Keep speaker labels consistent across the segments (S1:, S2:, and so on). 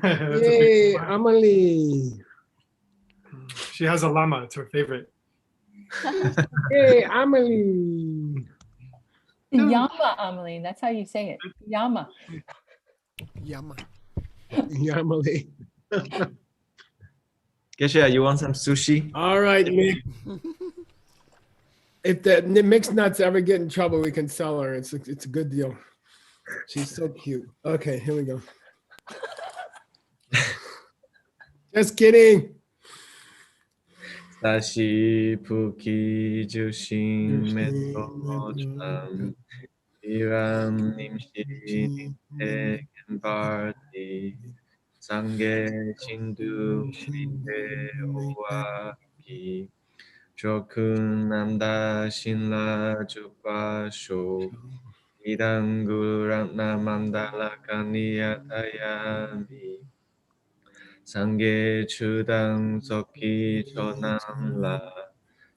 S1: Yay, Amelie.
S2: She has a llama. It's her favorite.
S1: Yay, Amelie.
S3: Yama, Amelie. That's how you say it. Yama.
S4: Yama.
S1: Amelie.
S5: Geshe, you want some sushi?
S1: All right, Nick. If the mixed nuts ever get in trouble, we can sell her. It's a good deal. She's so cute. Okay, here we go. Just kidding.
S5: 다시 부기 주신 메토참 이람 님시 대견바디 상계 진두 시대 오와기 조큰 남다 신라 주파쇼 이당구랑 남만달라카니야타야미 상계 주당 석기 전남라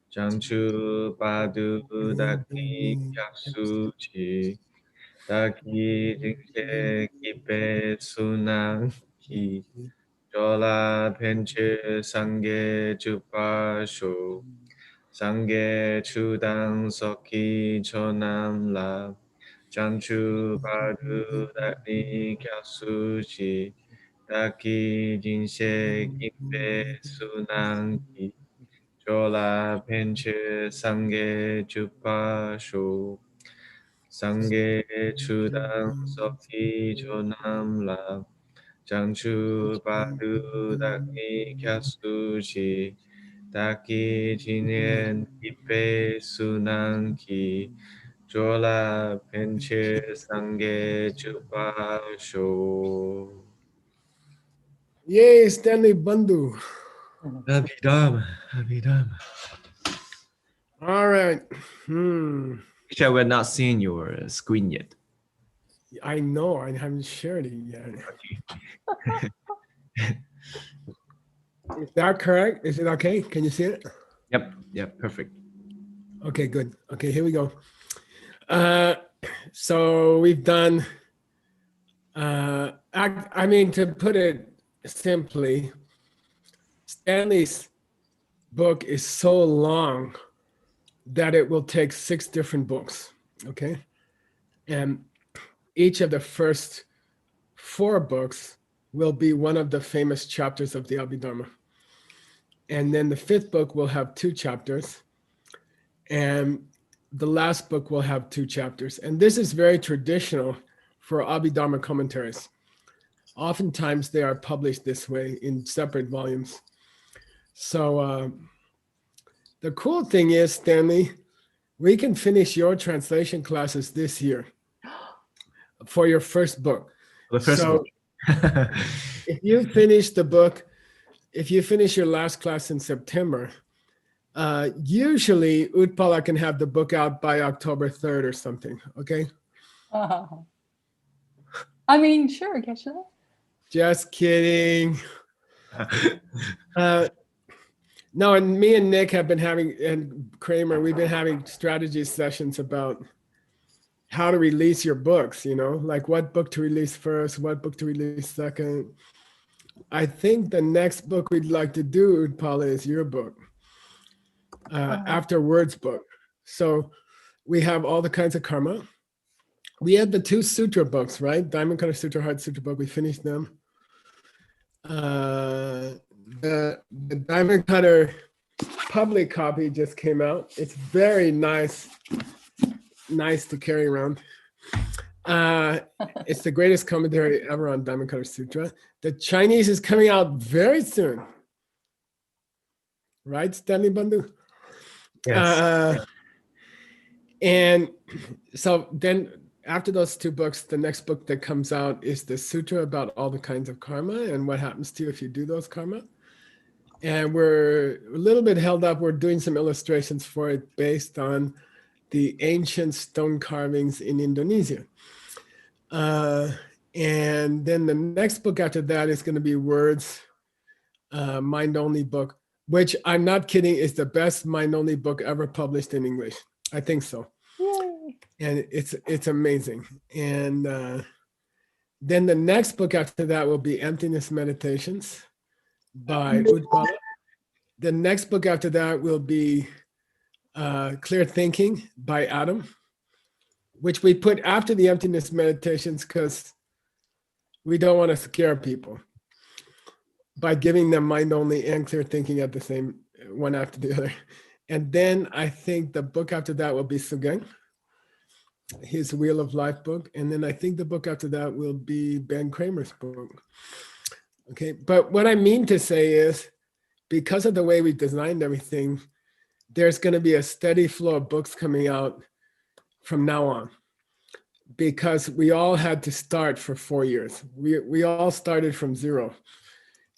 S5: 장추 바두다키 약수지 다키 징세 기배 순항기 졸라 벤츠 상계 주파쇼 상계 주당 석기 전남라 장추 바두다키 약수지 다키 진세 기배 순항기 졸라 벤츠 상계 주파쇼 상계 주당 석기 조남라 장추 바두 다키 캬수지 다키 진엔 기배 순항기 졸라 벤츠 상계 주파쇼.
S1: Yay, Stanley Bandhu.
S5: Abhidharma, Abhidharma.
S1: All right.
S5: Actually, we're not seeing your screen yet.
S1: I know. I haven't shared it yet. Is that correct? Is it okay? Can you see it?
S5: Yep, perfect.
S1: Okay, good. Okay, here we go. So we've done, I mean, to put it simply, Stanley's book is so long that it will take 6 different books, okay? And each of the first 4 books will be one of the famous chapters of the Abhidharma. And then the 5th book will have 2 chapters. And the last book will have 2 chapters. And this is very traditional for Abhidharma commentaries. Oftentimes they are published this way in separate volumes. So the cool thing is, Stanley, we can finish your translation classes this year for your first book.
S5: The first book.
S1: If you finish the book, if you finish your last class in September, usually Utpala can have the book out by October 3rd or something, okay?
S3: I mean, sure, get you.
S1: Just kidding. No, and me and Nick have been having, and Kramer, we've been having strategy sessions about how to release your books, you know, like what book to release first, what book to release second. I think the next book we'd like to do, Paula, is your book, after Word's book. So we have all the kinds of karma. We had the 2 sutra books, right? Diamond Cutter Sutra, Heart Sutra book, we finished them. The Diamond Cutter public copy just came out. It's very nice to carry around. It's the greatest commentary ever on Diamond Cutter Sutra. The Chinese is coming out very soon. Right, Stanley Bandhu?
S5: Yes.
S1: And so then after those 2 books, the next book that comes out is the sutra about all the kinds of karma and what happens to you if you do those karma. And we're a little bit held up. We're doing some illustrations for it based on the ancient stone carvings in Indonesia. And then the next book after that is going to be Words, mind-only book, which I'm not kidding, is the best mind-only book ever published in English. I think so.
S3: Yay.
S1: And it's amazing. And Then the next book after that will be Emptiness Meditations by Utpala. The next book after that will be Clear Thinking by Adam, which we put after the Emptiness Meditations because we don't want to scare people by giving them mind only and clear thinking at the same one after the other. And then I think the book after that will be Sugeng, his Wheel of Life book. And then I think the book after that will be Ben Kramer's book. Okay, but what I mean to say is, because of the way we designed everything, there's going to be a steady flow of books coming out from now on, because we all had to start for 4 years. We all started from zero.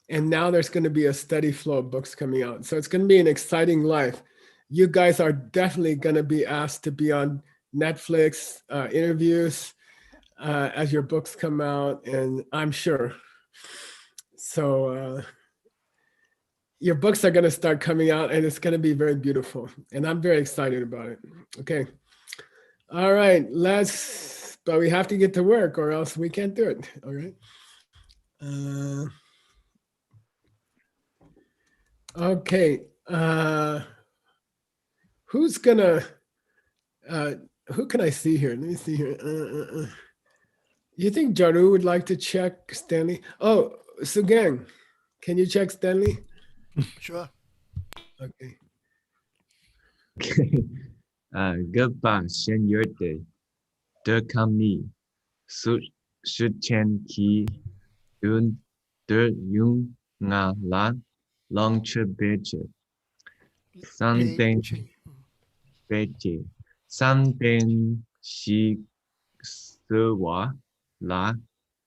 S1: And now there's going to be a steady flow of books coming out. So it's going to be an exciting life. You guys are definitely going to be asked to be on Netflix interviews as your books come out, and I'm sure. So your books are going to start coming out, and it's going to be very beautiful. And I'm very excited about it. Okay. All right. But we have to get to work or else we can't do it. All right. Okay. Who's gonna? Who can I see here? Let me see here. You think Jaru would like to check Stanley? Oh, Sugeng, can you check Stanley?
S4: Sure.
S1: Okay.
S5: Goodbye, Shen Yurte. De Kami. Su Chen Ki. Dun De Yung Nga La. Long Che Beche. Something Beche. Something Shi Sewa La.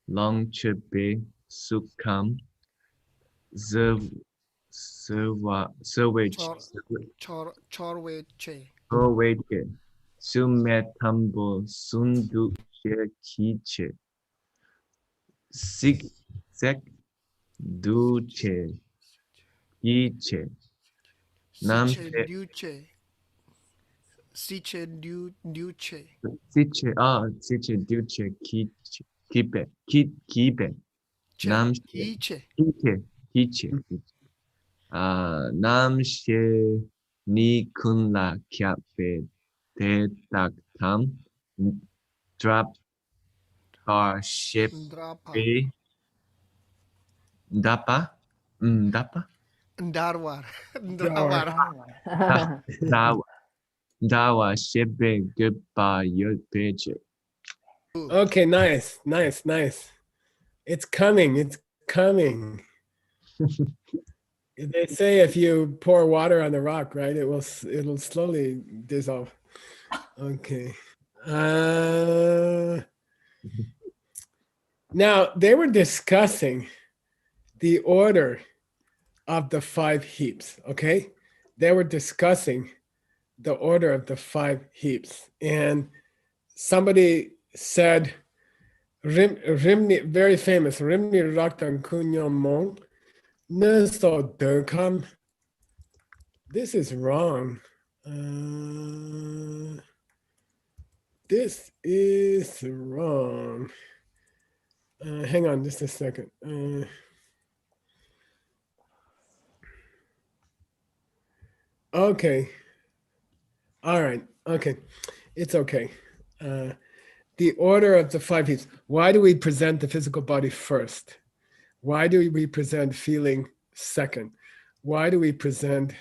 S5: Long Che Be Sukam. Sewage.
S4: Chorwe che.
S5: Sewage. Sumetambo Sundu Che Kiche. Sek Duche. Yiche. Namche.
S4: Duce. Siche duce.
S5: Siche Duche Kipe. Kipe. Namche. Kiche. Namche Ni Kunla Kyape Te Tak Tam Drap Tar Ship Be Dapa
S4: Darwar.
S5: Dawa Shebe Goodbye Your Page.
S1: Okay, nice. It's coming. They say if you pour water on the rock, right, it'll slowly dissolve. Okay. Now they were discussing the order of the 5 heaps. Okay, they were discussing the order of the 5 heaps, and somebody said, Rimni, very famous, Rimni Raktan Kunyo Mong. Neso Durkam. This is wrong. This is wrong. Hang on just a second. Okay. All right. Okay. It's okay. The order of the 5 heaps. Why do we present the physical body first? Why do we present feeling second? Why do we present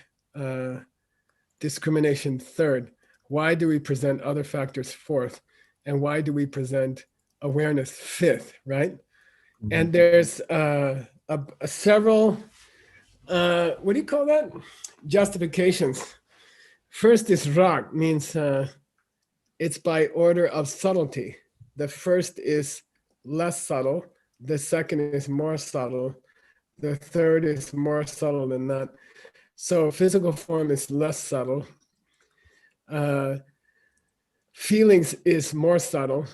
S1: discrimination third? Why do we present other factors fourth? And why do we present awareness fifth, right? Mm-hmm. And there's several, what do you call that? Justifications. First is rak, means it's by order of subtlety. The first is less subtle. The second is more subtle. The third is more subtle than that. So physical form is less subtle. Feelings is more subtle.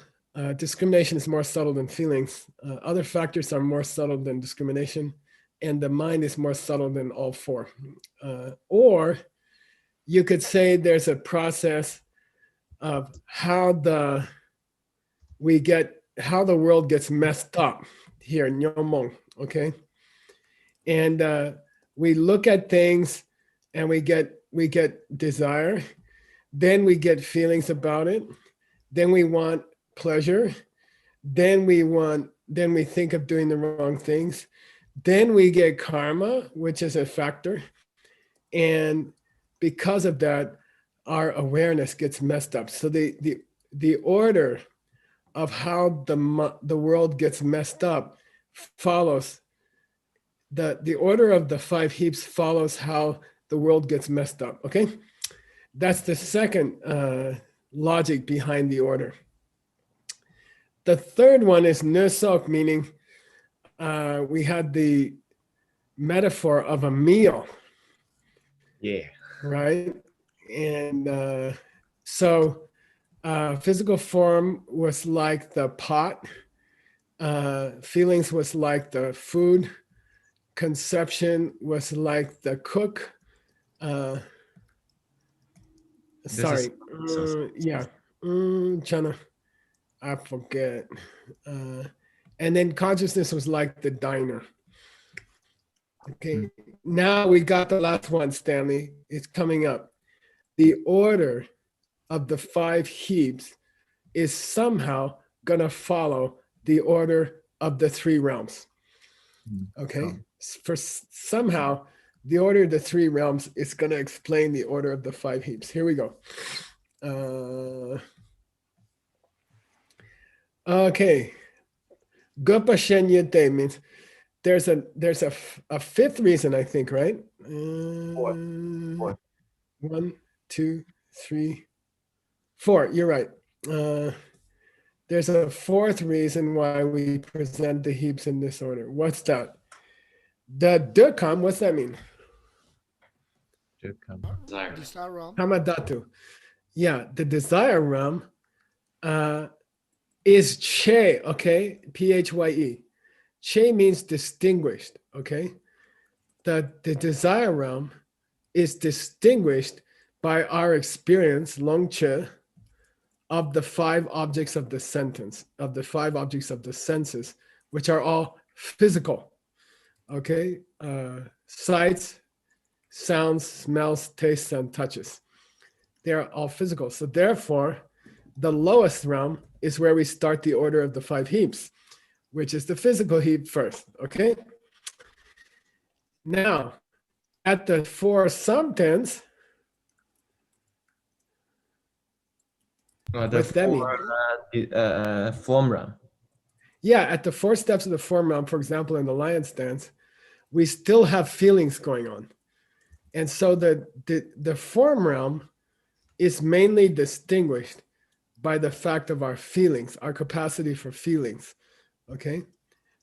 S1: Discrimination is more subtle than feelings. Other factors are more subtle than discrimination. And the mind is more subtle than all 4. Or you could say there's a process of how we get how the world gets messed up here, Nyomong, okay? And we look at things and we get desire, then we get feelings about it, then we want pleasure, then we think of doing the wrong things, then we get karma, which is a factor, and because of that, our awareness gets messed up. So the order of how the world gets messed up follows the order of the 5 heaps follows how the world gets messed up. Okay, that's the second logic behind the order. The third one is nusok, meaning we had the metaphor of a meal.
S5: Yeah.
S1: Right? And so physical form was like the pot, feelings was like the food, conception was like the cook. Sorry, yeah, Chana, I forget. And then consciousness was like the diner. Okay, now we got the last one, Stanley. It's coming up. The order of the 5 heaps is somehow going to follow the order of the 3 realms. Okay, for somehow the order of the 3 realms is going to explain the order of the 5 heaps. Here we go. Okay, Gopa Shenyete means there's a 5th reason, I think, right?
S5: Fourth.
S1: 1, 2, 3, 4. You're right. There's a 4th reason why we present the heaps in this order. What's that? The dukam, what's that mean?
S5: Desire.
S4: Desire realm.
S1: Hamadatu. Yeah, the desire realm is che, okay? Phye. Che means distinguished, okay? The desire realm is distinguished by our experience, long che, of the 5 objects of the sentence, of the 5 objects of the senses, which are all physical, okay? Sights, sounds, smells, tastes, and touches. They're all physical. So therefore, the lowest realm is where we start the order of the 5 heaps, which is the physical heap first, okay? Now, at the 4 subtens, what's that mean?
S5: Form realm.
S1: Yeah, at the 4 steps of the form realm, for example, in the lion stance, we still have feelings going on. And so the form realm is mainly distinguished by the fact of our feelings, our capacity for feelings, okay?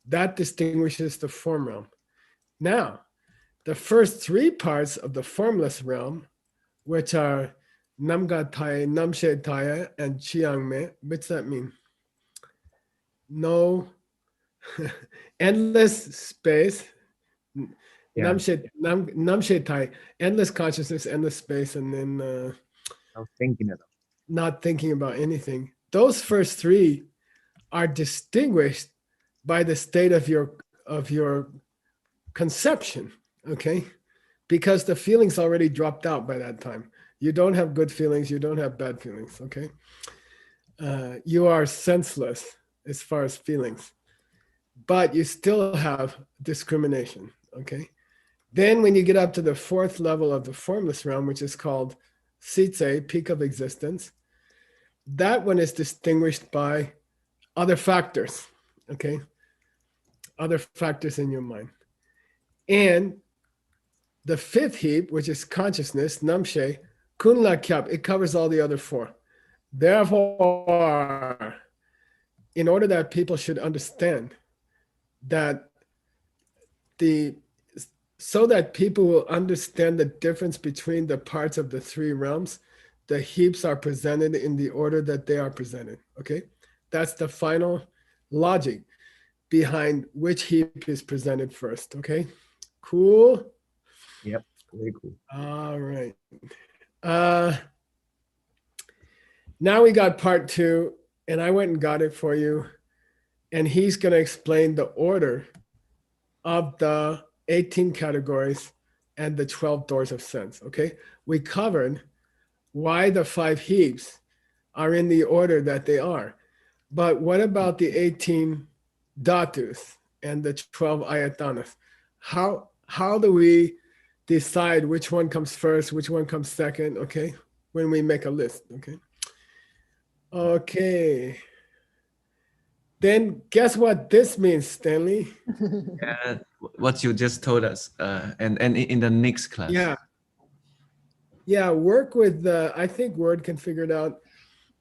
S1: That distinguishes the form realm. Now, the first 3 parts of the formless realm, which are Namgataya, Namshetaya, and Chiangme, what's that mean? No, endless space,
S5: Yeah.
S1: Namshetai, endless consciousness, endless space, and then
S5: I was thinking of
S1: not thinking about anything. Those first 3 are distinguished by the state of your conception, okay? Because the feelings already dropped out by that time. You don't have good feelings, you don't have bad feelings, okay? You are senseless as far as feelings, but you still have discrimination, okay? Then when you get up to the 4th level of the formless realm, which is called Sitse, peak of existence, that one is distinguished by other factors, okay? Other factors in your mind. And the 5th heap, which is consciousness, Namshe, Kunla Kyap, it covers all the other 4. Therefore, in order that people should understand that so that people will understand the difference between the parts of the 3 realms, the heaps are presented in the order that they are presented, okay? That's the final logic behind which heap is presented first, okay? Cool?
S5: Yep, very cool.
S1: All right. Now we got part 2, and I went and got it for you. and he's going to explain the order of the 18 categories and the 12 doors of sense. Okay, we covered why the 5 heaps are in the order that they are. But what about the 18 dhatus and the 12 ayatanas? How do we decide which one comes first, which one comes second, okay? When we make a list, okay? Okay. Then guess what this means, Stanley?
S5: What you just told us, and in the next class.
S1: Yeah. Yeah, work with the, I think Word can figure it out.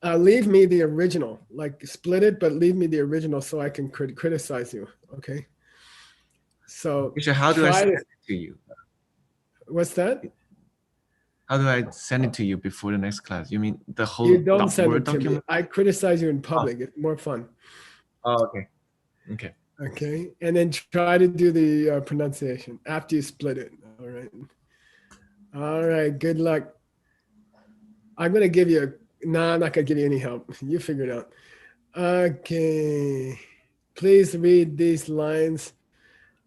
S1: Leave me the original, like split it, but leave me the original so I can criticize you, okay? So
S5: Teacher, how do I
S1: try
S5: send
S1: to-
S5: it to you?
S1: What's that?
S5: How do I send it to you before the next class? You mean the whole
S1: You don't send
S5: Word
S1: it to me.
S5: document?
S1: I criticize you in public. It's more fun.
S5: Oh, okay. Okay.
S1: Okay. And then try to do the pronunciation after you split it. All right. All right. Good luck. I'm going to give you no, I'm not going to give you any help. You figure it out. Okay. Please read these lines.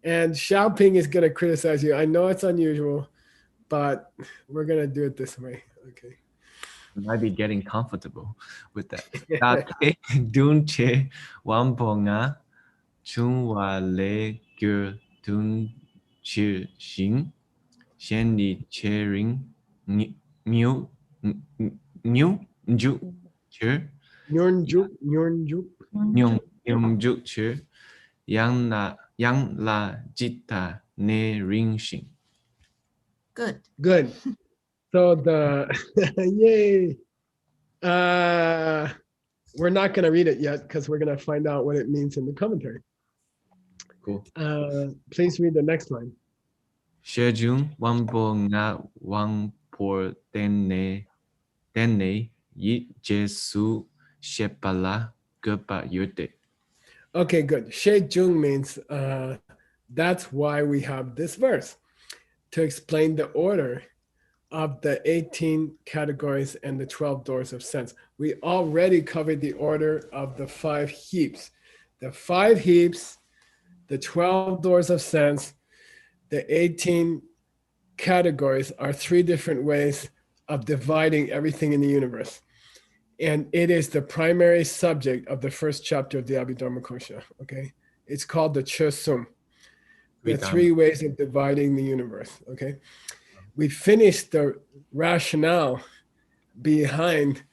S1: And Xiaoping is going to criticize you. I know it's unusual, but we're going to do it this way. Okay.
S5: I might be getting comfortable with that. Date dun che wambonga chungwa le gyur dun chi xing xian li che ring miu miu ju che
S1: Nyurnjuk, Nyurnjuk.
S5: nyong ju che yang la jita ne ring xing.
S6: Good.
S1: Good. So the yay. We're not going to read it yet because we're going to find out what it means in the commentary.
S5: Cool.
S1: Please read the next line.
S5: Shejun wambo nga wang por tenne yi jesu shepala gepa yote.
S1: Okay, good. Shejung means that's why we have this verse to explain the order of the 18 categories and the 12 doors of sense. We already covered the order of the 5 heaps. The 5 heaps, the 12 doors of sense, the 18 categories are 3 different ways of dividing everything in the universe. And it is the primary subject of the first chapter of the Abhidharma Kosha, okay? It's called the Chösum, the 3 ways of dividing the universe, okay? We finished the rationale behind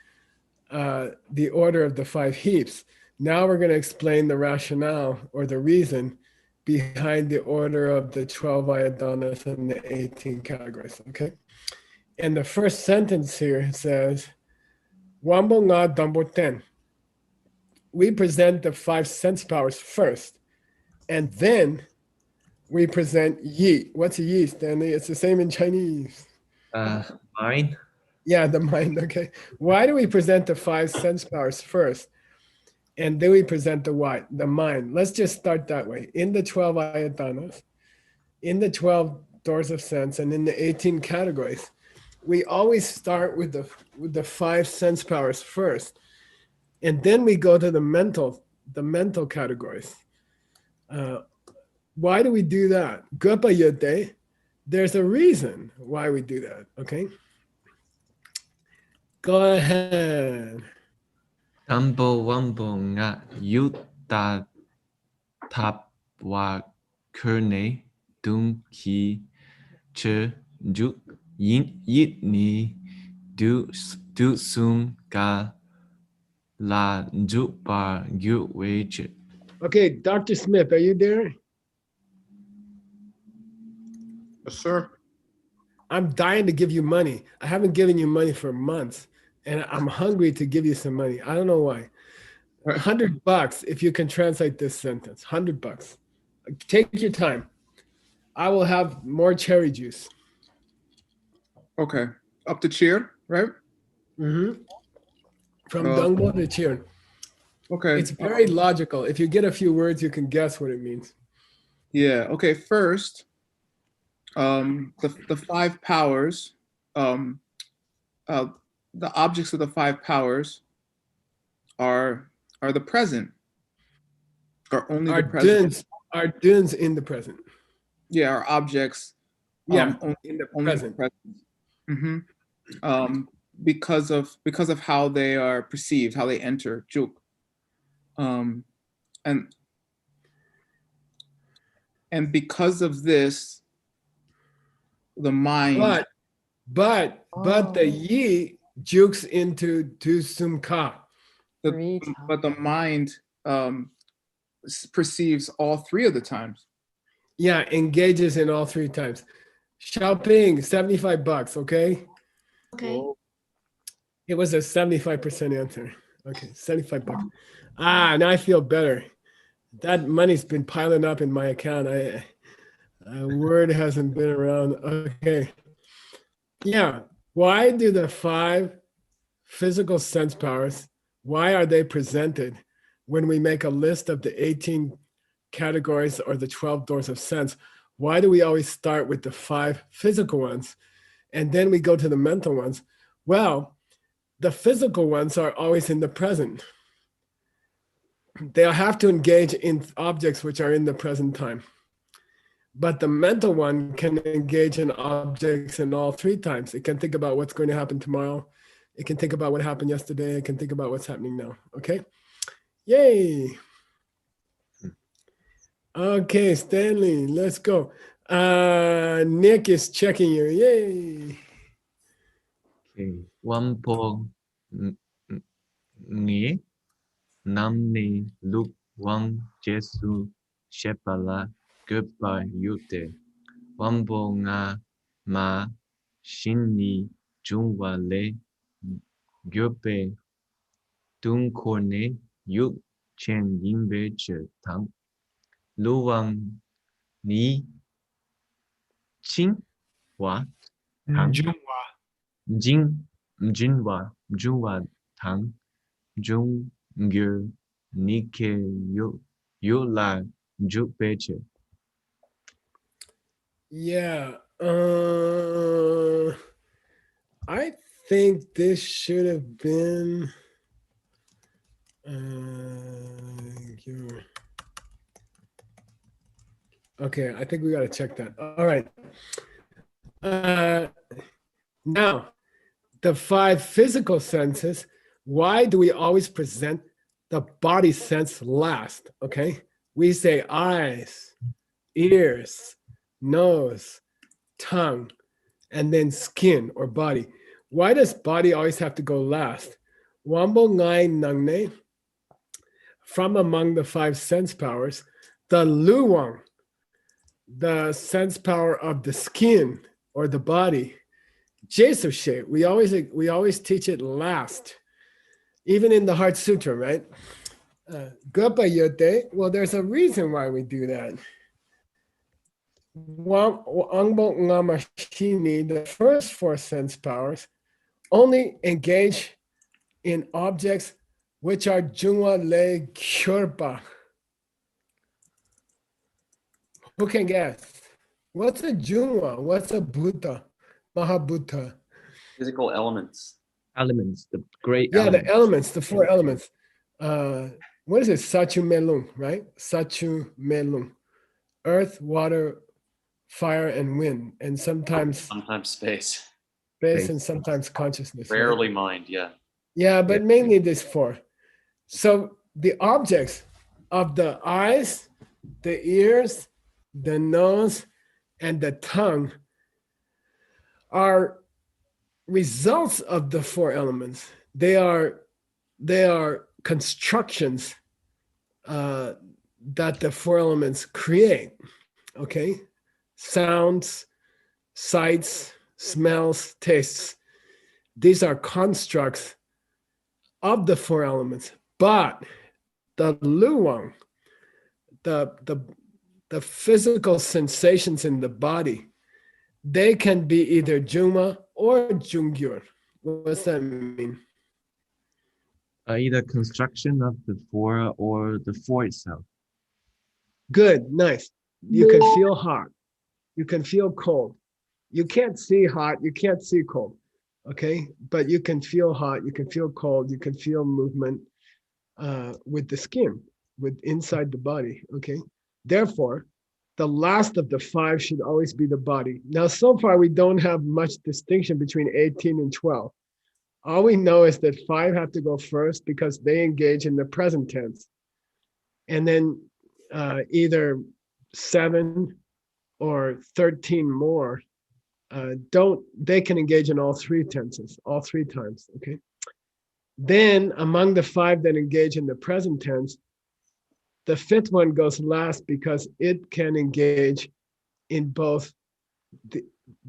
S1: the order of the 5 heaps. Now we're going to explain the rationale or the reason behind the order of the 12 ayadanas and the 18 categories, okay? And the first sentence here says, Wambo nga dambo ten. We present the 5 sense powers first, and then we present yi. What's a yi, Stanley? It's the same in Chinese.
S5: Mine.
S1: Yeah, the mind, okay. Why do we present the 5 sense powers first? And then we present the what? The mind. Let's just start that way. In the 12 ayatanas, in the 12 doors of sense, and in the 18 categories, we always start with the 5 sense powers first. And then we go to the mental categories. Why do we do that? Gopa yote, there's a reason why we do that, okay? Go ahead.
S5: Tambo wambo nga yuta tapwa kerne dun ki che ju yit ni du sum ga la ju par gyu weche.
S1: Okay, Dr. Smith, are you there?
S7: Yes, sir.
S1: I'm dying to give you money. I haven't given you money for months, and I'm hungry to give you some money. I don't know why. $100 if you can translate this sentence. $100. Take your time. I will have more cherry juice.
S7: Okay. Up to cheer, right?
S1: Mm-hmm. From
S7: Uh,
S1: Dungbo to Cheer.
S7: Okay.
S1: It's very logical. If you get a few words, you can guess what it means.
S7: Yeah. Okay. First, the 5 powers, the objects of the 5 powers are the present. are only
S1: Our
S7: the present.
S1: duns in the present.
S7: Yeah, our objects.
S1: Yeah,
S7: Only,
S1: in the
S7: only
S1: present.
S7: the present. Because of how they are perceived, how they enter juk. And because of this, the mind.
S1: But the yi jukes into tu sum ka.
S3: Three
S7: But the mind perceives all three of the times.
S1: Yeah, engages in all three times. Xiaoping, $75, okay?
S6: Okay.
S1: It was a 75% answer. Okay, $75. Now I feel better. That money's been piling up in my account. Word hasn't been around. Okay. Yeah. Why do the 5 physical sense powers, why are they presented when we make a list of the 18 categories or the 12 doors of sense? Why do we always start with the 5 physical ones and then we go to the mental ones? Well, the physical ones are always in the present. They'll have to engage in objects which are in the present time. But the mental one can engage in objects in all 3 times. It can think about what's going to happen tomorrow. It can think about what happened yesterday. It can think about what's happening now. Okay? Yay. Okay, Stanley, let's go. Nick is checking you. Yay.
S5: Okay. Wampo Nge Namni Luk Wang Jesu Shepala Goodbye Yute Wambo Nga Ma Shinni Jungwa Le Gyope Tung Korne Yuk Chen Yinbe Che Tang Luwang Ni Ching Wa Tang
S2: Junwa.
S5: Jing Junwa Tang Jung Gyur Nike Yo La Juk Peche.
S1: Yeah. I think this should have been okay, I think we got to check that. All right. Now, the 5 physical senses, why do we always present the body sense last? Okay. We say eyes, ears, nose, tongue, and then skin or body. Why does body always have to go last? Wambo ngai nangne, from among the 5 sense powers, the luwang, the sense power of the skin or the body, Jesoshe, we always teach it last, even in the Heart Sutra, right? Gopa yote, well, there's a reason why we do that. Angbo ngamashini, the first 4 sense powers, only engage in objects which are jungwa le kyurpa. Who can guess? What's a jungwa? What's a Buddha? Mahabhuta.
S8: Physical elements.
S5: Elements, the great
S1: Yeah,
S5: elements.
S1: the elements, the 4 elements. What is it? Sachu melung, right? Sachu melung. Earth, water, fire, and wind. And sometimes
S8: space.
S1: space and sometimes consciousness. Right?
S8: Rarely mind, yeah.
S1: Yeah, but mainly this 4. So the objects of the eyes, the ears, the nose, and the tongue are results of the 4 elements. They are constructions that the 4 elements create. Okay, sounds, sights, smells, tastes. These are constructs of the 4 elements. But the luwang, the physical sensations in the body, they can be either Juma or Jungyur. What's that mean?
S5: Either construction of the 4 or the 4 itself.
S1: Good, nice. You can feel hot. You can feel cold. You can't see hot. You can't see cold. Okay, but you can feel hot. You can feel cold. You can feel movement with the skin. with inside the body. Okay. Therefore, the last of the 5 should always be the body. Now, so far, we don't have much distinction between 18 and 12. All we know is that 5 have to go first because they engage in the present tense. And then either 7 or 13 more they can engage in all 3 tenses, all 3 times. Okay. Then among the 5 that engage in the present tense, the 5th one goes last because it can engage in both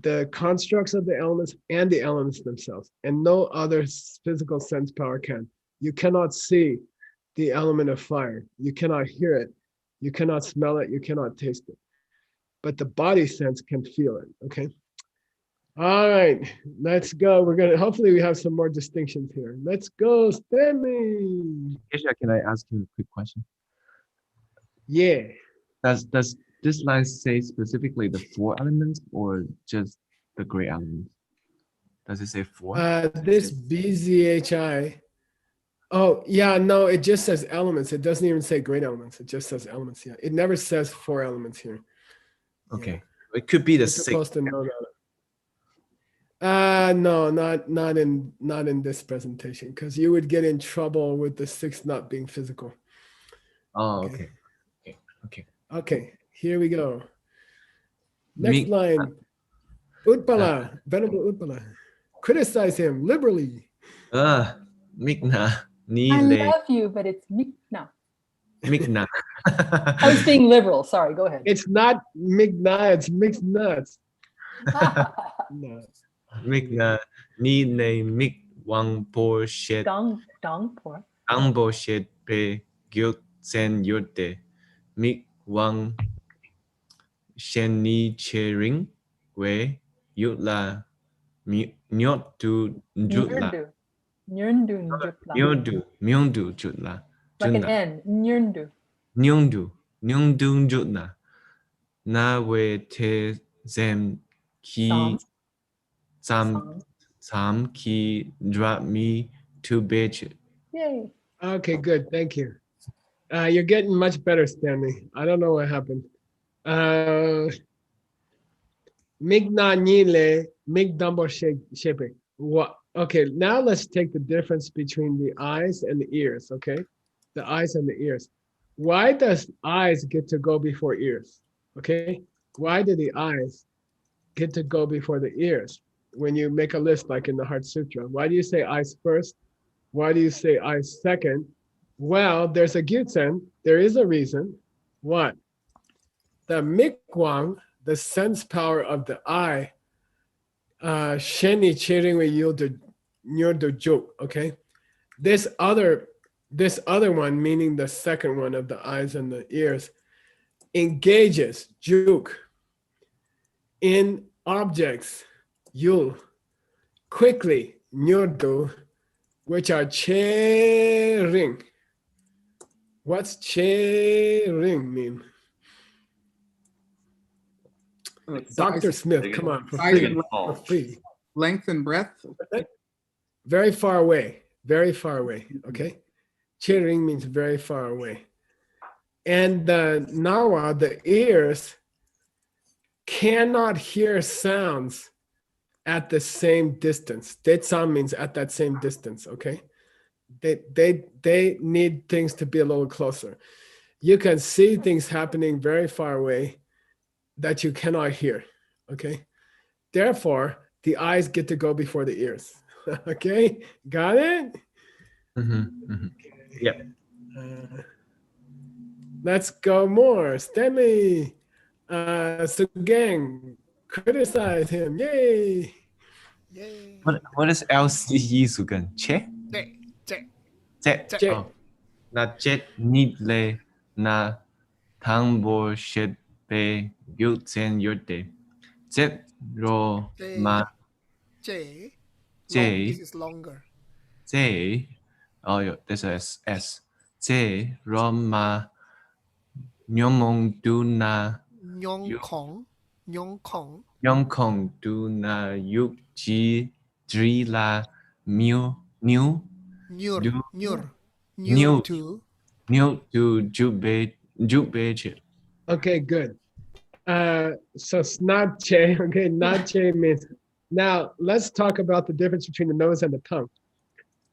S1: the constructs of the elements and the elements themselves, and no other physical sense power can. You cannot see the element of fire. You cannot hear it. You cannot smell it. You cannot taste it. But the body sense can feel it. Okay. All right, let's go. Hopefully we have some more distinctions here. Let's go, Stanley.
S5: Kesha, can I ask you a quick question?
S1: Yeah.
S5: Does this line say specifically the 4 elements or just the gray elements? Does it say 4?
S1: This BZHI. Oh, yeah, no, it just says elements. It doesn't even say great elements. It just says elements. Yeah, it never says 4 elements here.
S5: Okay, it could be the
S1: You're
S5: 6.
S1: supposed to know that. No, not in this presentation, because you would get in trouble with the 6 not being physical.
S5: Oh,
S1: Okay.
S5: okay.
S1: Okay, here we go. Next
S5: Mi-
S1: line. Utpala, Venerable Utpala. Criticize him liberally.
S5: Mikna, ni
S3: I
S5: le,
S3: love you, but it's Mikna.
S5: Mikna.
S3: I was being liberal. Sorry, go ahead.
S1: It's not migna, it's mixed nuts. No.
S5: Mikna, ni le, mik wang po shet,
S3: Dong por.
S5: ang bo shet pe gyut sen yote, mik wang shen ni che ring, we yut la, nyot tu jut la,
S3: Nyerndu njutla.
S5: myondu jut la,
S3: Like an
S5: junna.
S3: N. Nyerndu.
S5: Nyongdu jut la, na we te zem ki
S3: Sam.
S5: sam ki drop me to bitch.
S3: Yay.
S1: Okay, good. Thank you. You're getting much better, Stanley. I don't know what happened. Migna nile, mig dumbo shaping. What? Okay, now let's take the difference between the eyes and the ears, okay? The eyes and the ears. Why does eyes get to go before ears? Okay? Why do the eyes get to go before the ears? When you make a list like in the Heart Sutra, why do you say eyes first? Why do you say eyes second? Well, there's a gyutsen. There is a reason. What? The mikwang, the sense power of the eye, sheni chiringwe yuldo juk. Okay, this other one, meaning the second one of the eyes and the ears, engages juk in objects yul quickly nyurdu, which are chering. What's chering mean? Dr. Smith, come on, for
S7: Size
S1: free,
S7: and
S1: for free.
S7: length and breadth.
S1: Very far away, okay? Chering means very far away. And the nawa, the ears, cannot hear sounds at the same distance. Detsan means at that same distance, okay? They need things to be a little closer. You can see things happening very far away that you cannot hear, okay? Therefore, the eyes get to go before the ears, okay? Got it?
S5: Yep.
S1: Let's go more. Stanley, Sugang, criticize him, yay!
S4: Yay.
S5: What is LCE Sugan? Che?
S4: Che.
S5: Che. Oh. Na che ni le na thang bo shet pe gyut sen yote. Che ro ma
S4: Che.
S5: che
S4: This is longer.
S5: che. Oh, yeah, there's a S. Che ro ma nyomong du na
S4: Nyong Kong.
S5: nyong kong du na yuk ji dri la miu new
S4: Nyur.
S5: du
S4: Nyur.
S5: Nyur.
S4: Nyur to.
S5: Nhúc to Jubei.
S1: Okay, good. So snache, okay, nache means, now let's talk about the difference between the nose and the tongue.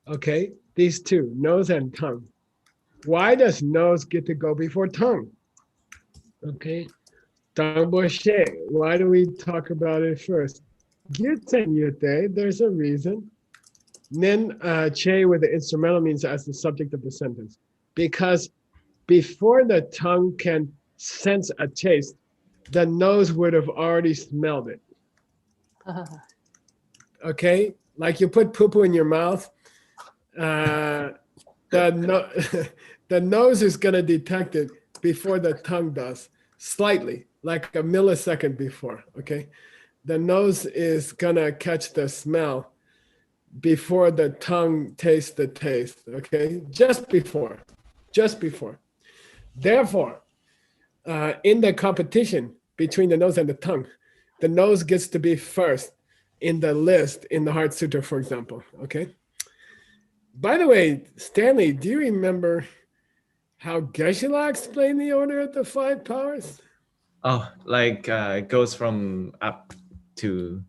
S1: Okay, these two, nose and tongue. Why does nose get to go before tongue? Okay, tongue bouché. Why do we talk about it first? Gyuten yute, there's a reason. Then che with the instrumental means as the subject of the sentence. Because before the tongue can sense a taste, the nose would have already smelled it. Okay, like you put poo-poo in your mouth, the nose is going to detect it before the tongue does, slightly, like a millisecond before. Okay, the nose is going to catch the smell before the tongue tastes the taste. Okay, just before. Therefore, in the competition between the nose and the tongue, the nose gets to be first in the list in the Heart Sutra, for example. Okay. By the way, Stanley, do you remember how Geshe-la explained the order of the 5 powers?
S5: Oh, like it goes from up to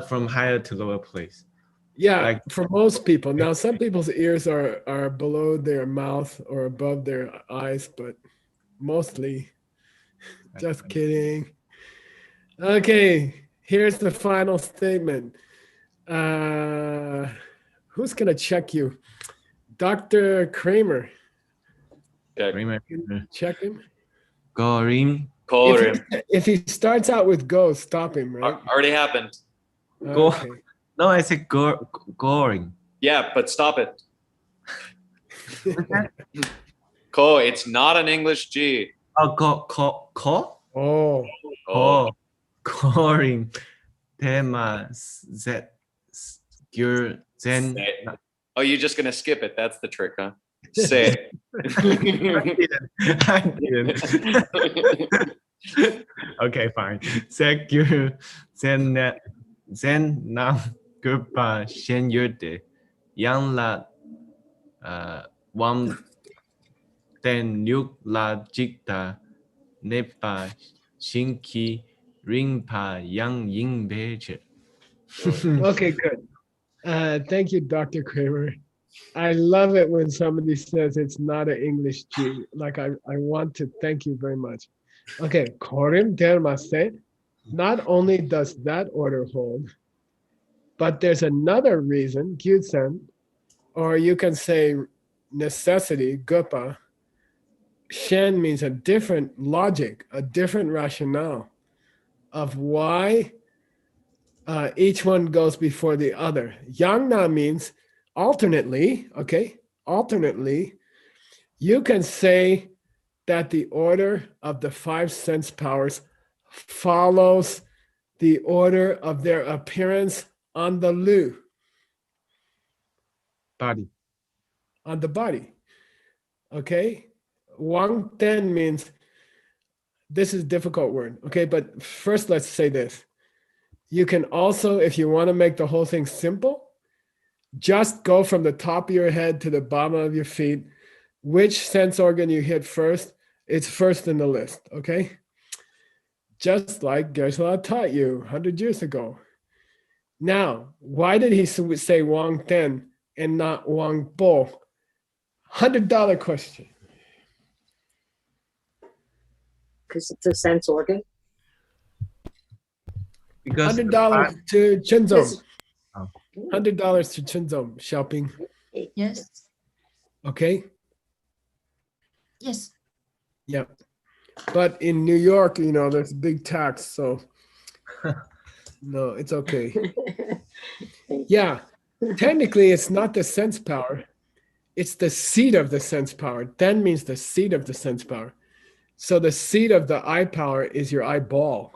S5: from higher to lower place.
S1: Yeah,
S5: Like-
S1: for most people. Now, some people's ears are below their mouth or above their eyes, but mostly, just kidding. Okay, here's the final statement. Who's gonna check you? Dr. Kramer,
S8: Okay.
S5: Remember,
S1: check him.
S5: Gorim,
S8: Korim.
S1: If he starts out with go, stop him, right?
S8: Already happened.
S5: Go.
S1: Okay.
S5: No, I said goring.
S8: Yeah, but stop it. Ko, it's not an English G.
S5: Oh,
S1: Oh,
S5: goring. Tema zet gur zen.
S8: Say. Oh, you're just gonna skip it. That's the trick, huh? Say.
S5: I didn't. Okay, fine. Segur zen nam gurpa shen yurde yang la wam ten yuk la jikta nepa shinki ringpa yang ying beche.
S1: okay, good. Thank you, Dr. Kramer. I love it when somebody says it's not an English G. Like I want to thank you very much. Okay, Korim Dermase. Not only does that order hold, but there's another reason, Gyutsen, or you can say necessity, Gupa. Shen means a different logic, a different rationale of why each one goes before the other. Yangna means alternately, okay? Alternately, you can say that the order of the 5 sense powers follows the order of their appearance on the lu,
S5: Body.
S1: on the body. Okay? Wang Ten means, this is a difficult word, okay? But first, let's say this. You can also, if you want to make the whole thing simple, just go from the top of your head to the bottom of your feet. Which sense organ you hit first, it's first in the list, okay? Just like Geshe-la taught you 100 years ago. Now, why did he say Wang Ten and not Wang Bo? $100 question.
S9: Because it's a sense organ.
S5: Because
S1: $100 to Chenzong.
S5: Oh.
S1: $100 to Chenzong, Xiaoping.
S6: Yes.
S1: Okay?
S6: Yes.
S1: Yeah. But in New York, you know, there's a big tax, so no, it's okay. Yeah. Technically, it's not the sense power. It's the seat of the sense power. Then means the seat of the sense power. So the seat of the eye power is your eyeball.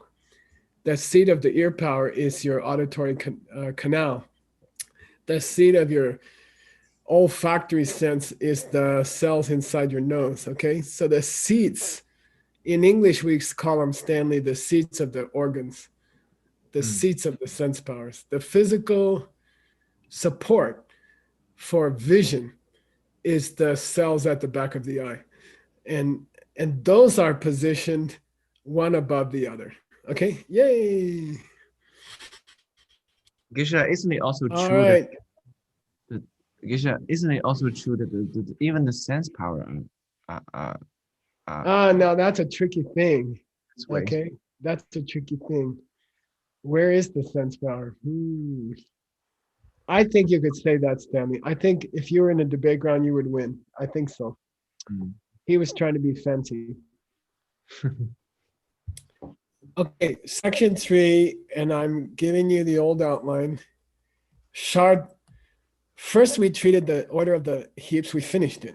S1: The seat of the ear power is your auditory canal. The seat of your olfactory sense is the cells inside your nose, okay? So the seats, in English, we call them, Stanley, the seats of the organs, the seats of the sense powers. The physical support for vision is the cells at the back of the eye. and those are positioned one above the other. Okay, yay!
S5: Geshe, isn't it also
S1: All
S5: true
S1: right.
S5: that Geshe, isn't it also true that even the sense power
S1: No, that's a tricky thing.
S5: this way?
S1: Okay, that's a tricky thing. Where is the sense power? I think you could say that, Stanley. I think if you were in a debate ground, you would win. I think so. He was trying to be fancy. Okay, section 3, and I'm giving you the old outline. First, we treated the order of the heaps, we finished it.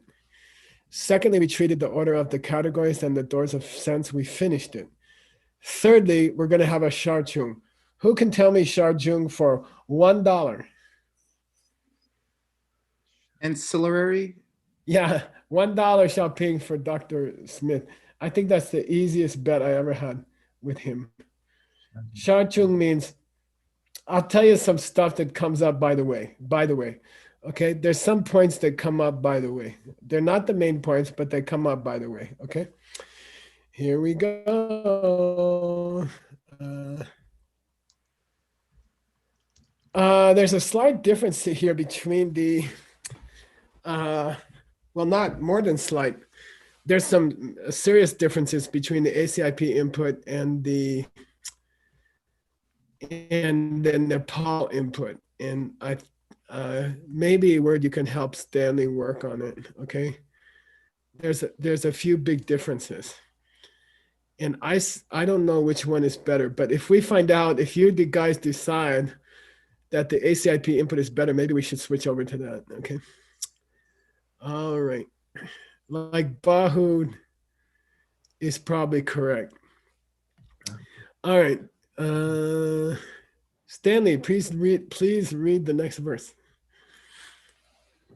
S1: Secondly, we treated the order of the categories and the doors of sense, we finished it. Thirdly, we're going to have a Sharchung. Who can tell me Sharchung for $1?
S7: Ancillary.
S1: Yeah, $1 Xiaoping for Dr. Smith. I think that's the easiest bet I ever had with him. Sharchung means, I'll tell you some stuff that comes up by the way. Okay, there's some points that come up by the way. They're not the main points, but they come up by the way. Okay, here we go. There's a slight difference here between the, well, not more than slight. There's some serious differences between the ACIP input and the Nepal input. And maybe a word you can help Stanley work on it. Okay, there's a few big differences, and I don't know which one is better. But if we find out, if you guys decide that the ACIP input is better, maybe we should switch over to that. Okay. All right. Like Bahud is probably correct. All right. Stanley, please read the next verse.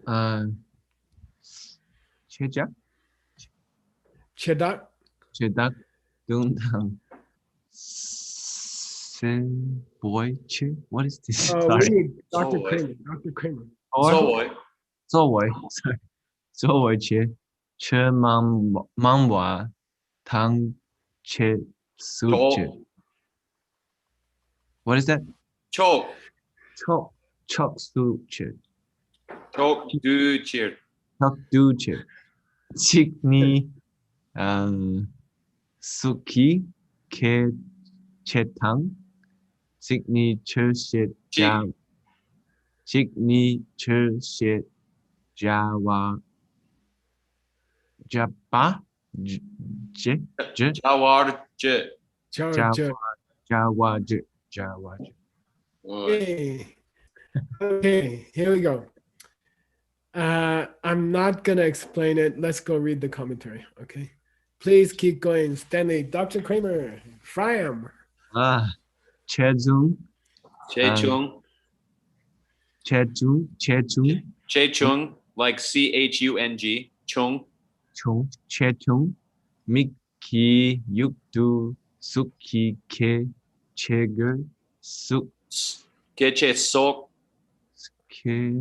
S5: Chedak
S1: Chedak.
S5: Dungdang Sen Boy Che. What is this?
S1: We
S5: Sorry.
S1: need Dr.
S8: Zoe.
S1: Kramer. Dr. Kramer.
S8: Zoe.
S5: Sorry. Zoe Che. Che Mamwa Tang Che Su Che. What is that?
S8: Chok.
S5: Chok Su Che.
S8: Chok du cheer.
S5: Chok Du Che. Chikni Suki Ke Chetang. Chikni Che Jam. Chikni Che Jawa Japa Je
S8: Jawar je.
S5: Jawa Je.
S1: Okay, here we go. I'm not gonna explain it. Let's go read the commentary. Okay, please keep going. Stanley, Dr. Kramer, Fryam.
S5: Chezung.
S8: Chechung. Chechung, like Chung. Chung.
S5: Chechung. Miki Yukdu Suki Ke Cheger Suk
S8: Keche sok.
S5: Ke.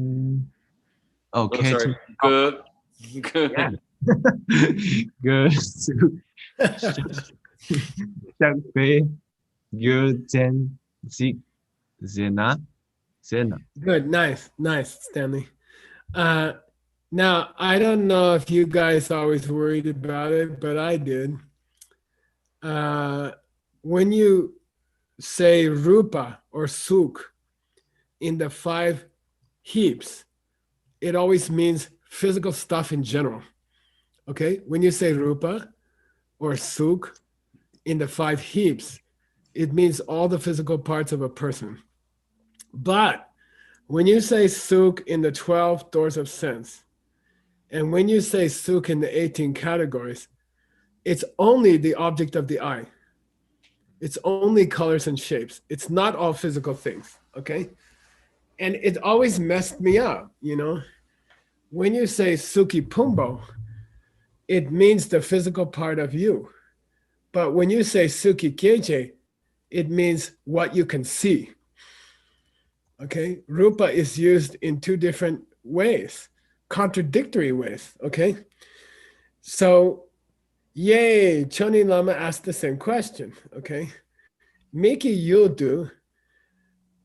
S5: Oh,
S8: Oh, sorry. Good.
S5: Yeah. Good. Shakpe. Good. Zen. Zik. Zena.
S1: Good, nice, Stanley. Now, I don't know if you guys always worried about it, but I did. When you say rupa or suk in the 5 heaps, it always means physical stuff in general. Okay, when you say rupa or suk in the 5 heaps, it means all the physical parts of a person. But when you say suk in the 12 doors of sense, and when you say suk in the 18 categories, it's only the object of the eye. It's only colors and shapes. It's not all physical things, okay? And it always messed me up, you know? When you say suki pumbo, it means the physical part of you. But when you say suki keje, it means what you can see. Okay, rupa is used in 2 different ways, contradictory ways. Okay, so Yay, Choni Lama asked the same question. Okay. Miki, you'll do.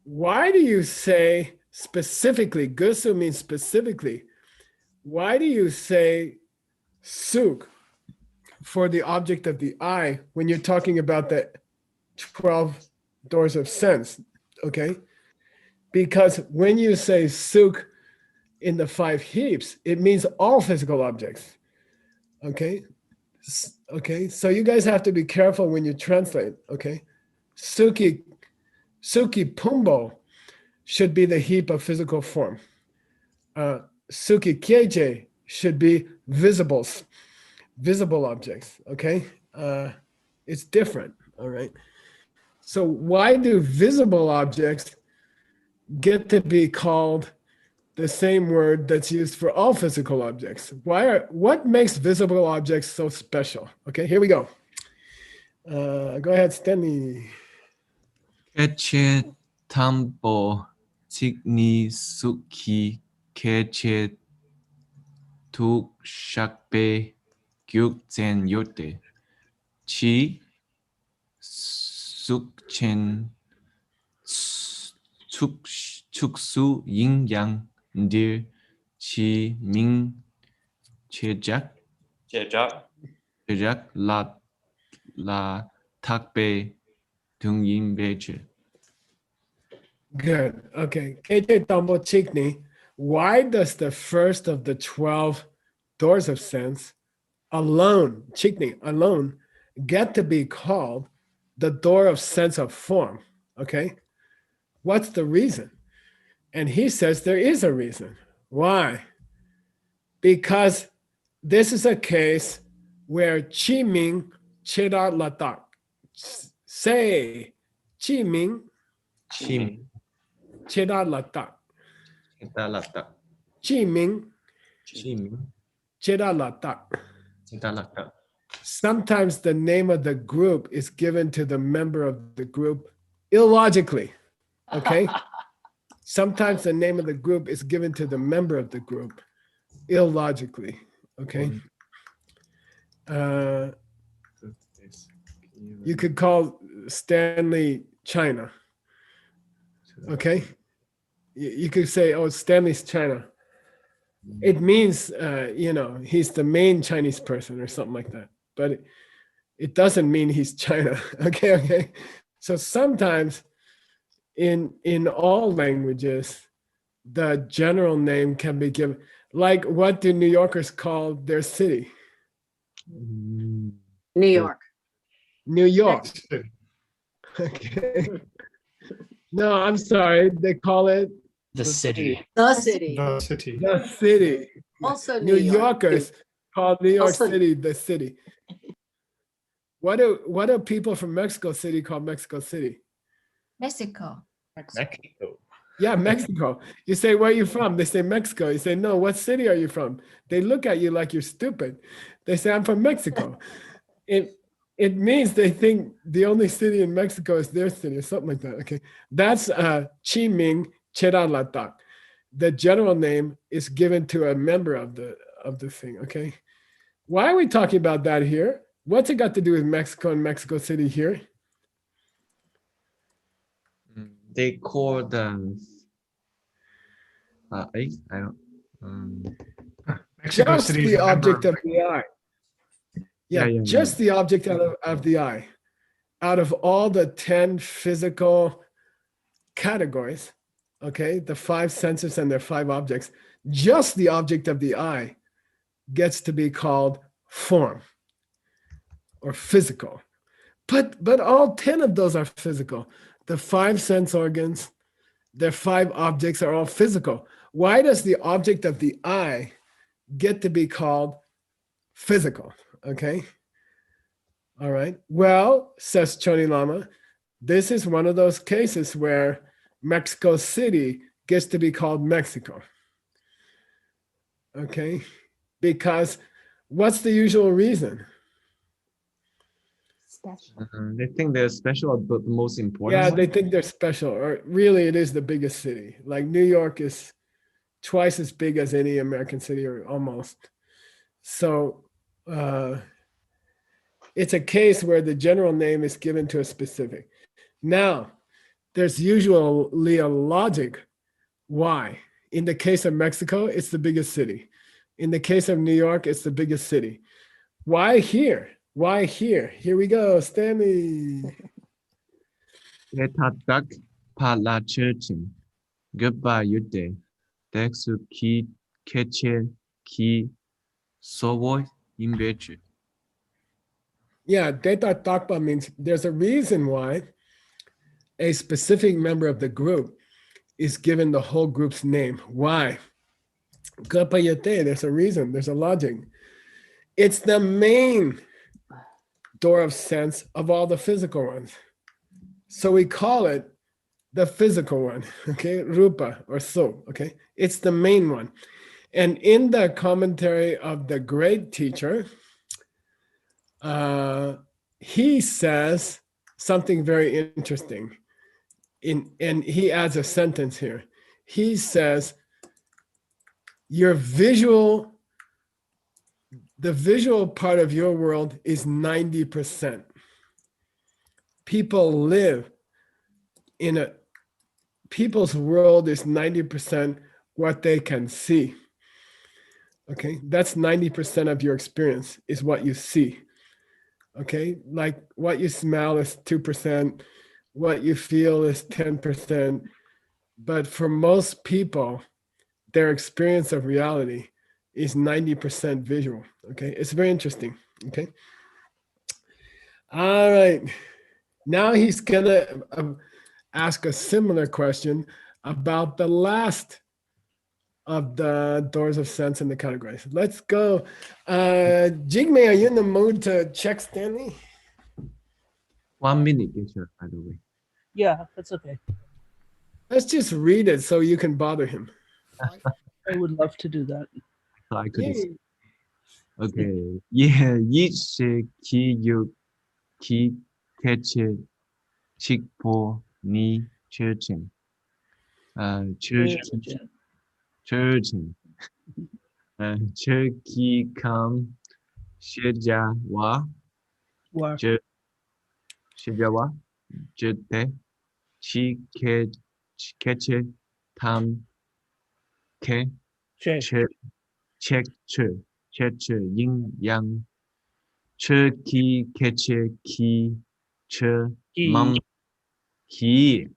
S1: Why do you say specifically, Gusu means specifically, why do you say suk for the object of the eye when you're talking about the 12 doors of sense? Okay. Because when you say suk in the 5 heaps, it means all physical objects. Okay. Okay. So you guys have to be careful when you translate. Okay. Suki Pumbo should be the heap of physical form. Suki Kieje should be visible objects. Okay. It's different. All right. So why do visible objects get to be called the same word that's used for all physical objects? What makes visible objects so special? Okay, here we go. Go ahead, Stanley.
S5: Keche tambo tigni suki keche tuk shakpe gyuk zen yote. Chi sukchen chuksu yin yang ndir chi ming chejak la takpe dung yin beche.
S1: Good. Okay. Keche Tambo Chikni. Why does the first of the 12 doors of sense alone, Chikni, alone, get to be called the door of sense of form? Okay. What's the reason? And he says there is a reason. Why? Because this is a case where Chi Ming Cheda Latak. Say Chi Ming
S5: Chim
S1: Cheda Latak.
S5: lata
S1: Chi Ming
S5: chim
S1: Cheda Latak.
S5: lata.
S1: Sometimes the name of the group is given to the member of the group illogically. Okay? Sometimes the name of the group is given to the member of the group illogically. Okay? You could call Stanley China. Okay? You could say, oh, Stanley's China. It means, he's the main Chinese person or something like that. But it doesn't mean he's China. Okay? So sometimes in all languages, the general name can be given. Like, what do New Yorkers call their city?
S9: New York.
S1: New York. Okay. No, I'm sorry. They call it
S10: The city.
S9: The city.
S2: The city.
S1: the city.
S9: Also
S1: New Yorkers call New York
S9: Also-
S1: City the city. What do people from Mexico City call Mexico City?
S6: Mexico.
S10: Mexico.
S1: Yeah, Mexico. You say, where are you from? They say Mexico. You say, no, what city are you from? They look at you like you're stupid. They say, I'm from Mexico. It means they think the only city in Mexico is their city or something like that. Okay. That's Chi Ming Chedalatak. The general name is given to a member of the thing. Okay. Why are we talking about that here? What's it got to do with Mexico and Mexico City here?
S5: They call them I don't
S2: Mexico
S1: Just
S2: City is
S1: the
S2: a member
S1: object of the eye. Yeah,
S5: Yeah,
S1: just the object of the eye. Out of all the 10 physical categories, okay, the 5 senses and their 5 objects, just the object of the eye gets to be called form or physical. But all 10 of those are physical. The 5 sense organs, their 5 objects are all physical. Why does the object of the eye get to be called physical? Okay. All right. Well, says Choni Lama, this is one of those cases where Mexico City gets to be called Mexico. Okay. Because what's the usual reason?
S5: they think they're special, but the most important.
S1: Yeah,
S5: one?
S1: they think they're special, or really it is the biggest city. Like New York is twice as big as any American city, or almost. So It's a case where the general name is given to a specific. Now, there's usually a logic why. In the case of Mexico, it's the biggest city. In the case of New York, it's the biggest city. Why here? Why here? Here we go, Stanley.
S5: Etatak palachurchin. Goodbye yude. Dexu ki keche ki sovoy imbechu.
S1: Yeah, Deta Takpa means there's a reason why a specific member of the group is given the whole group's name. Why? Kapayate, there's a reason, there's a logic. It's the main door of sense of all the physical ones. So we call it the physical one, okay? Rupa or so, okay? It's the main one. And in the commentary of the great teacher, he says something very interesting. And he adds a sentence here. He says, the visual part of your world is 90%. People's world is 90% what they can see. Okay, that's 90% of your experience is what you see. Okay, like what you smell is 2%, what you feel is 10%. But for most people, their experience of reality is 90% visual. Okay, it's very interesting. Okay. All right. Now he's gonna ask a similar question about the last of the doors of sense and the categories. Let's go. Jigme, are you in the mood to check Stanley?
S5: 1 minute, teacher, by the way.
S10: Yeah, that's okay.
S1: Let's just read it so you can bother him.
S4: 5,
S10: I would love to do that.
S5: So I could.
S1: Yay.
S5: Okay. Yeah. Yiche ki yu ki keche chikpo ni churchen. Churchen. Churchen. Churki kam shejawa.
S10: War.
S5: Shejawa. Jete. Chi keche tam ke.
S10: Che.
S5: Check yin yang che ki keche ki che mam ki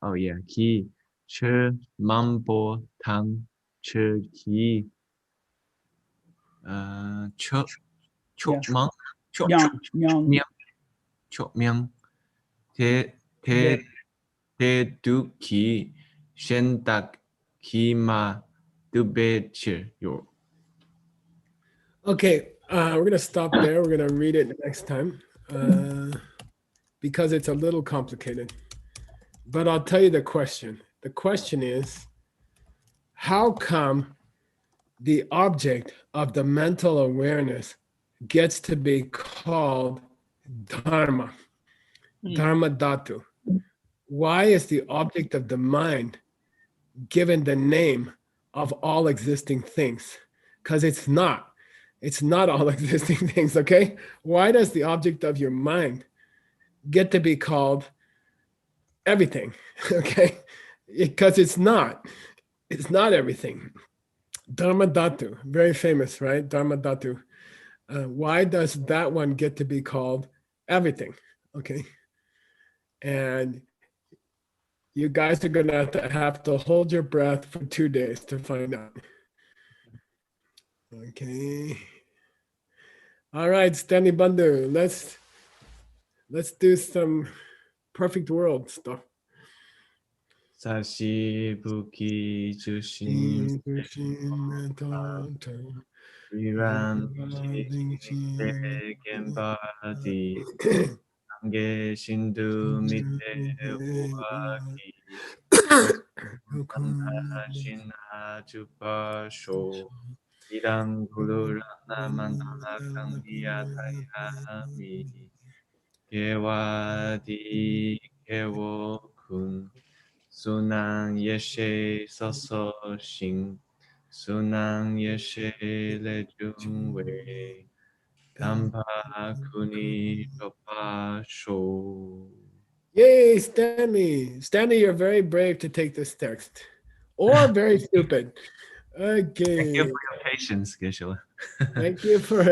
S5: ki che mambo tang che ki chok mang chok myang te du ki shen tak ki ma du be che yo.
S1: Okay, we're going to stop there. We're going to read it next time because it's a little complicated. But I'll tell you the question. The question is, how come the object of the mental awareness gets to be called Dharma, Dharma Dhatu? Why is the object of the mind given the name of all existing things? Because it's not. It's not all existing things, okay? Why does the object of your mind get to be called everything, okay? Because it's not. It's not everything. Dharma Dhatu, very famous, right? Dharma Dhatu. Why does that one get to be called everything, okay? And you guys are gonna have to hold your breath for 2 days to find out. Okay. All right, Stanley Bandhu, let's do some perfect world stuff.
S5: Sashi buki jushin viran gembadi ange shindu mite uaki shinha jupa sho idang guru ratna mandala kandiya tayami kewadi kewo kun Sunang yeshe soso shin. Sunang yeshe lejung wei. Kampa Kuni Papa Sho.
S1: Yay, Stanley. Stanley, you're very brave to take this text. Or very stupid.
S5: Thank you
S1: Okay.
S5: for your patience, Geshe-la.
S1: Thank you for